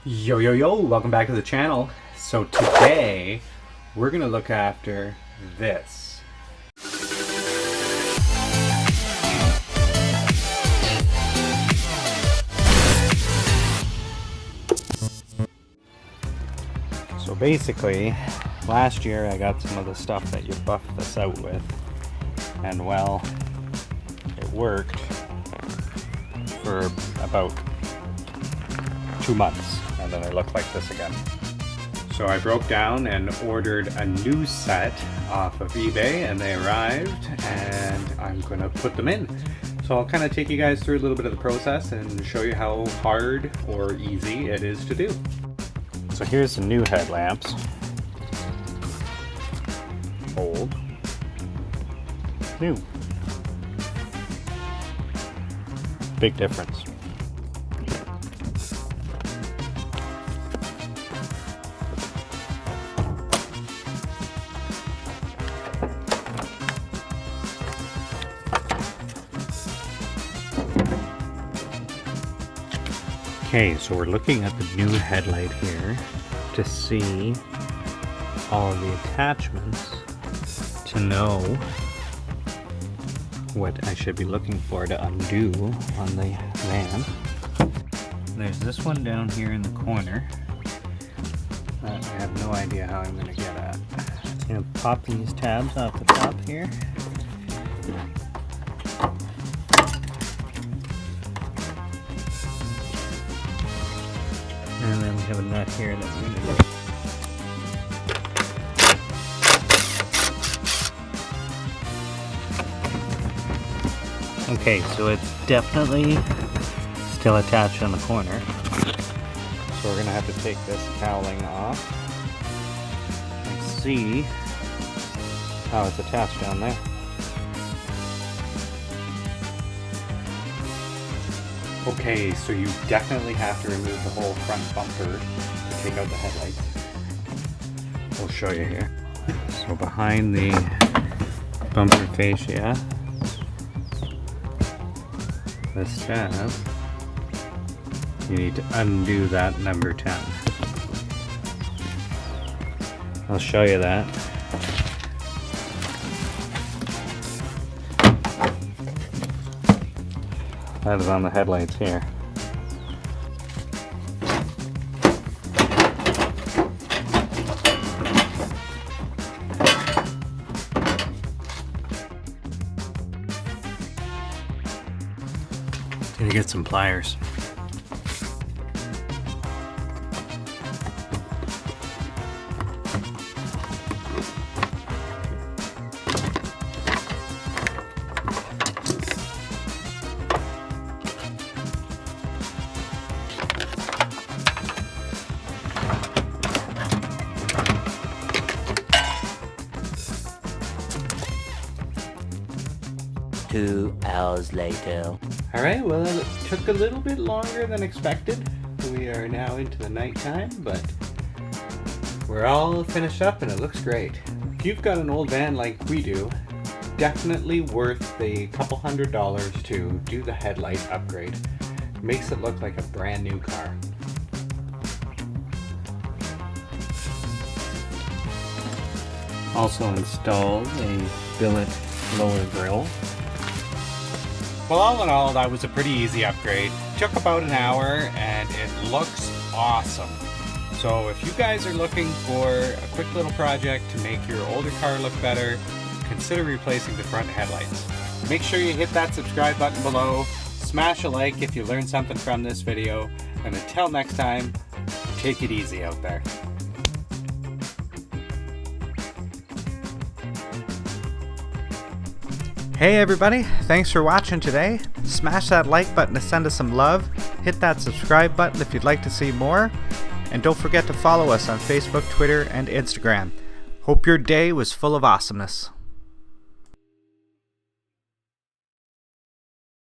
Yo, welcome back to the channel. So today we're gonna look after this. So basically, last year I got some of the stuff that you buffed this out with, and well, it worked for about 2 months, and then they look like this again. So I broke down and ordered a new set off of eBay, and they arrived, and I'm gonna put them in. So I'll kind of take you guys through a little bit of the process and show you how hard or easy it is to do. So here's the new headlamps. Old. New. Big difference. Okay, so we're looking at the new headlight here to see all of the attachments to know what I should be looking for to undo on the van. There's this one down here in the corner that I have no idea how I'm going to get at. I'm going to pop these tabs off the top here. And then we have a nut here that we're going to do. Okay, so it's definitely still attached on the corner. So we're going to have to take this cowling off and see how it's attached down there. Okay, so you definitely have to remove the whole front bumper to take out the headlights. We'll show you here. So behind the bumper fascia, this tab, you need to undo that number 10. I'll show you that. That is on the headlights here. Need to get some pliers. Two hours later. Alright, well it took a little bit longer than expected. We are now into the nighttime, but we're all finished up and it looks great. If you've got an old van like we do, definitely worth the couple $100s to do the headlight upgrade. It makes it look like a brand new car. Also installed a billet lower grille. Well, all in all, that was a pretty easy upgrade. Took about an hour and it looks awesome. So if you guys are looking for a quick little project to make your older car look better, consider replacing the front headlights. Make sure you hit that subscribe button below, smash a like if you learned something from this video, and until next time, take it easy out there. Hey everybody, thanks for watching today. Smash that like button to send us some love. Hit that subscribe button if you'd like to see more. And don't forget to follow us on Facebook, Twitter, and Instagram. Hope your day was full of awesomeness.